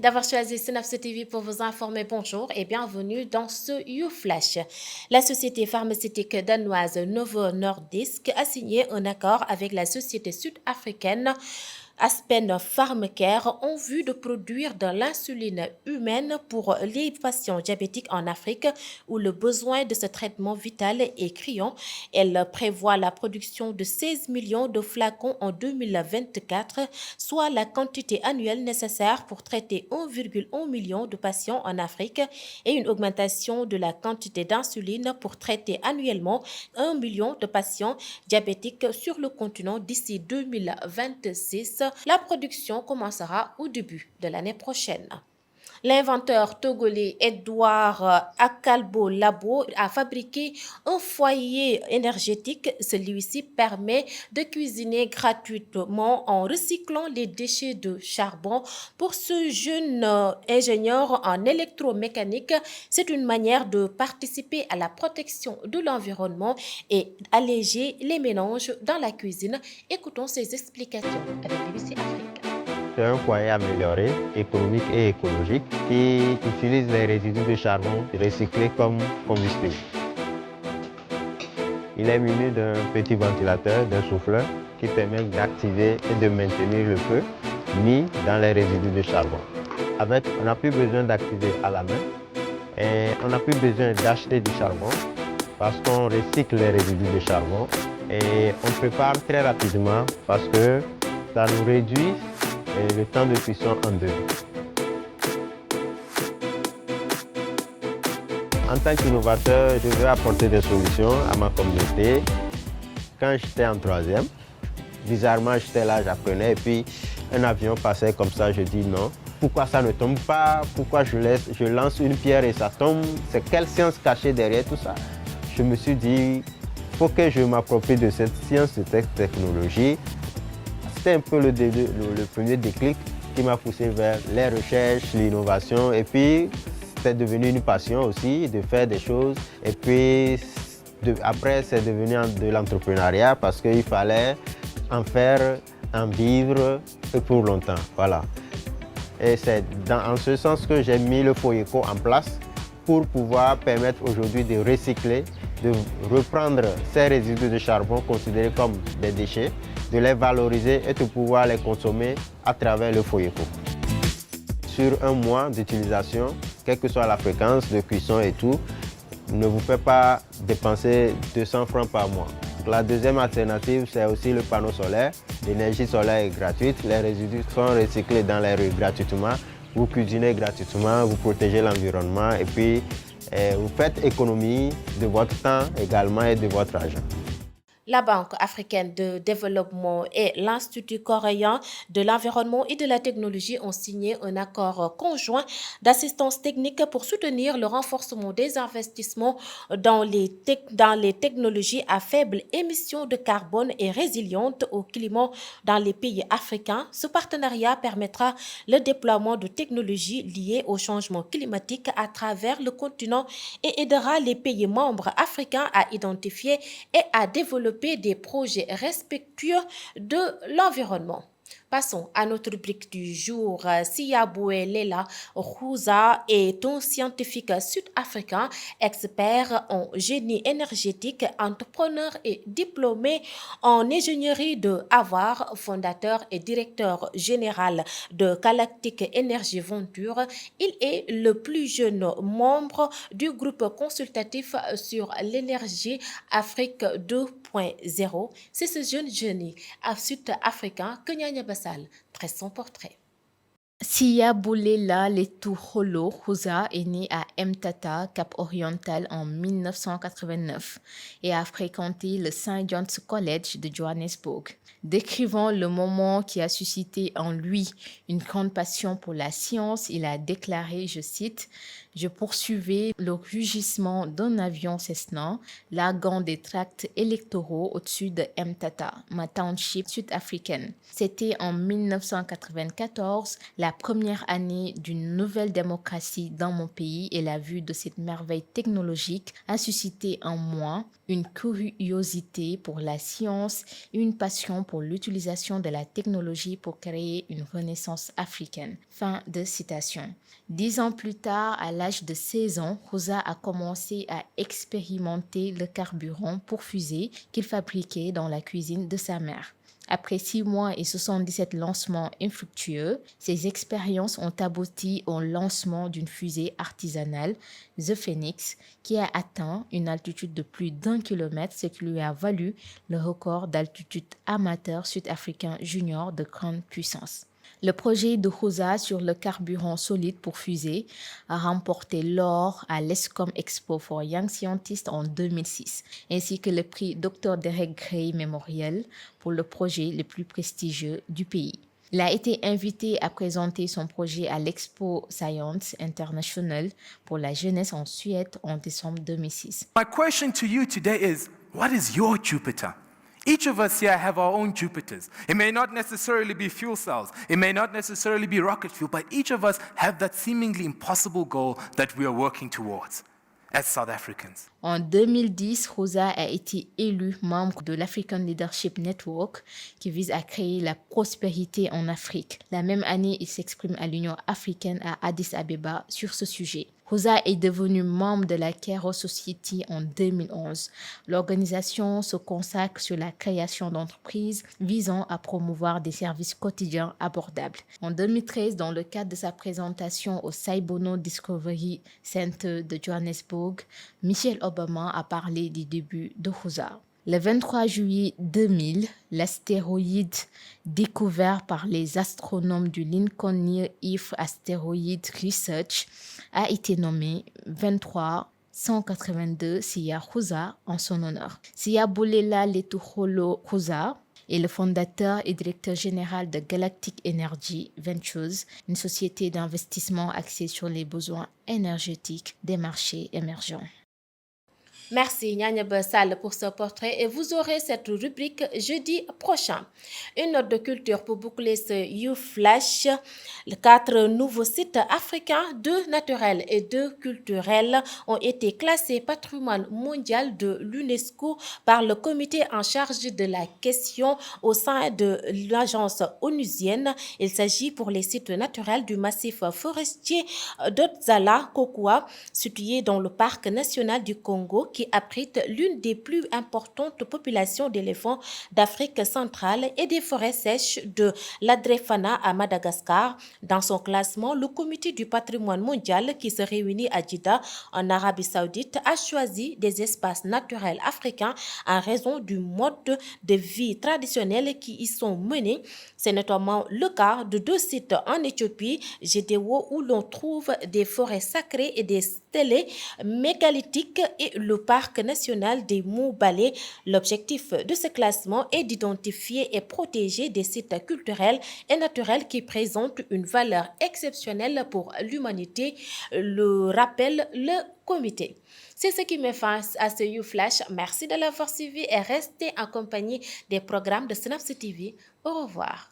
d'avoir choisi Synapse TV pour vous informer. Bonjour et bienvenue dans ce YouFlash. La société pharmaceutique danoise Novo Nordisk a signé un accord avec la société sud-africaine Aspen Pharmacare en vue de produire de l'insuline humaine pour les patients diabétiques en Afrique où le besoin de ce traitement vital est criant. Elle prévoit la production de 16 millions de flacons en 2024, soit la quantité annuelle nécessaire pour traiter 1,1 million de patients en Afrique et une augmentation de la quantité d'insuline pour traiter annuellement 1 million de patients diabétiques sur le continent d'ici 2026. La production commencera au début de l'année prochaine. L'inventeur togolais Edouard Akalbo Labo a fabriqué un foyer énergétique. Celui-ci permet de cuisiner gratuitement en recyclant les déchets de charbon. Pour ce jeune ingénieur en électromécanique, c'est une manière de participer à la protection de l'environnement et alléger les mélanges dans la cuisine. Écoutons ses explications avec BBC Afrique. C'est un foyer amélioré, économique et écologique qui utilise les résidus de charbon recyclés comme combustible. Il est muni d'un petit ventilateur, d'un souffleur qui permet d'activer et de maintenir le feu mis dans les résidus de charbon. Avec, on n'a plus besoin d'activer à la main et on n'a plus besoin d'acheter du charbon parce qu'on recycle les résidus de charbon et on prépare très rapidement parce que ça nous réduit le temps de cuisson en deux. En tant qu'innovateur, je veux apporter des solutions à ma communauté. Quand j'étais en troisième, bizarrement j'étais là, j'apprenais et puis un avion passait comme ça, je dis non. Pourquoi ça ne tombe pas? Pourquoi je lance une pierre et ça tombe? C'est quelle science cachée derrière tout ça? Je me suis dit, il faut que je m'approprie de cette science, de cette technologie. C'était un peu le premier déclic qui m'a poussé vers les recherches, l'innovation et puis c'est devenu une passion aussi de faire des choses et puis après c'est devenu de l'entrepreneuriat parce qu'il fallait en faire, en vivre et pour longtemps. Voilà. Et c'est en ce sens que j'ai mis le Foyeco en place pour pouvoir permettre aujourd'hui de recycler, de reprendre ces résidus de charbon considérés comme des déchets, de les valoriser et de pouvoir les consommer à travers le Foyeco. Sur un mois d'utilisation, quelle que soit la fréquence de cuisson et tout, ne vous faites pas dépenser 200 francs par mois. La deuxième alternative, c'est aussi le panneau solaire. L'énergie solaire est gratuite, les résidus sont recyclés dans les rues gratuitement. Vous cuisinez gratuitement, vous protégez l'environnement et puis vous faites économie de votre temps également et de votre argent. La Banque africaine de développement et l'Institut coréen de l'environnement et de la technologie ont signé un accord conjoint d'assistance technique pour soutenir le renforcement des investissements dans les technologies à faible émission de carbone et résilientes au climat dans les pays africains. Ce partenariat permettra le déploiement de technologies liées au changement climatique à travers le continent et aidera les pays membres africains à identifier et à développer des projets respectueux de l'environnement. Passons à notre rubrique du jour. Siyaboué Lela Rouza est un scientifique sud-africain, expert en génie énergétique, entrepreneur et diplômé en ingénierie de Harvard, fondateur et directeur général de Galactic Energy Venture. Il est le plus jeune membre du groupe consultatif sur l'énergie Afrique 2.0. C'est ce jeune génie sud-africain que Nyanya Bassal dresse son portrait. Siyaboulela Letouholo Rouza est né à Mtata, Cap-Oriental en 1989 et a fréquenté le St. John's College de Johannesburg. Décrivant le moment qui a suscité en lui une grande passion pour la science, il a déclaré, je cite, « Je poursuivais le rugissement d'un avion Cessna, larguant des tracts électoraux au-dessus de Mtata, ma township sud-africaine. C'était en 1994, la première année d'une nouvelle démocratie dans mon pays, et la vue de cette merveille technologique a suscité en moi une curiosité pour la science et une passion pour l'utilisation de la technologie pour créer une renaissance africaine. Fin de citation. 10 ans plus tard, à l'âge de 16 ans, Rosa a commencé à expérimenter le carburant pour fusée qu'il fabriquait dans la cuisine de sa mère. Après 6 mois et 77 lancements infructueux, ces expériences ont abouti au lancement d'une fusée artisanale, The Phoenix, qui a atteint une altitude de plus d'1 kilomètre, ce qui lui a valu le record d'altitude amateur sud-africain junior de grande puissance. Le projet de Rosa sur le carburant solide pour fusée a remporté l'or à l'ESCOM Expo for Young Scientists en 2006, ainsi que le prix Dr. Derek Gray Memorial pour le projet le plus prestigieux du pays. Il a été invité à présenter son projet à l'Expo Science International pour la jeunesse en Suède en décembre 2006. My question to you today is, what is your Jupiter? Each of us here have our own Jupiters. It may not necessarily be fuel cells. It may not necessarily be rocket fuel, but each of us have that seemingly impossible goal that we are working towards as South Africans. En 2010, Rosa a été élue membre de l'African Leadership Network qui vise à créer la prospérité en Afrique. La même année, il s'exprime à l'Union africaine à Addis Abeba sur ce sujet. Rosa est devenue membre de la Kairos Society en 2011. L'organisation se consacre sur la création d'entreprises visant à promouvoir des services quotidiens abordables. En 2013, dans le cadre de sa présentation au Saibono Discovery Center de Johannesburg, Michelle Obama a parlé des débuts de Rosa. Le 23 juillet 2000, l'astéroïde découvert par les astronomes du Lincoln Near Earth Asteroid Research a été nommé 23-182 Siya Rosa en son honneur. Siyabulela Letsholo Rosa est le fondateur et directeur général de Galactic Energy Ventures, une société d'investissement axée sur les besoins énergétiques des marchés émergents. Merci Nyanya Bessal pour ce portrait et vous aurez cette rubrique jeudi prochain. Une note de culture pour boucler ce YouFlash. Les 4 nouveaux sites africains, 2 naturels et 2 culturels, ont été classés patrimoine mondial de l'UNESCO par le comité en charge de la question au sein de l'agence onusienne. Il s'agit pour les sites naturels du massif forestier d'Odzala-Kokwa, situé dans le parc national du Congo, qui abrite l'une des plus importantes populations d'éléphants d'Afrique centrale et des forêts sèches de l'Adrefana à Madagascar. Dans son classement, le comité du patrimoine mondial qui se réunit à Jeddah en Arabie Saoudite a choisi des espaces naturels africains en raison du mode de vie traditionnel qui y sont menés. C'est notamment le cas de 2 sites en Éthiopie, Gédéo, où l'on trouve des forêts sacrées et des stèles mégalithiques, et le parc national des Monts Balé. L'objectif de ce classement est d'identifier et protéger des sites culturels et naturels qui présentent une valeur exceptionnelle pour l'humanité, le rappelle le comité. C'est ce qui met fin à ce YouFlash. Merci de l'avoir suivi et restez en compagnie des programmes de Synapse TV. Au revoir.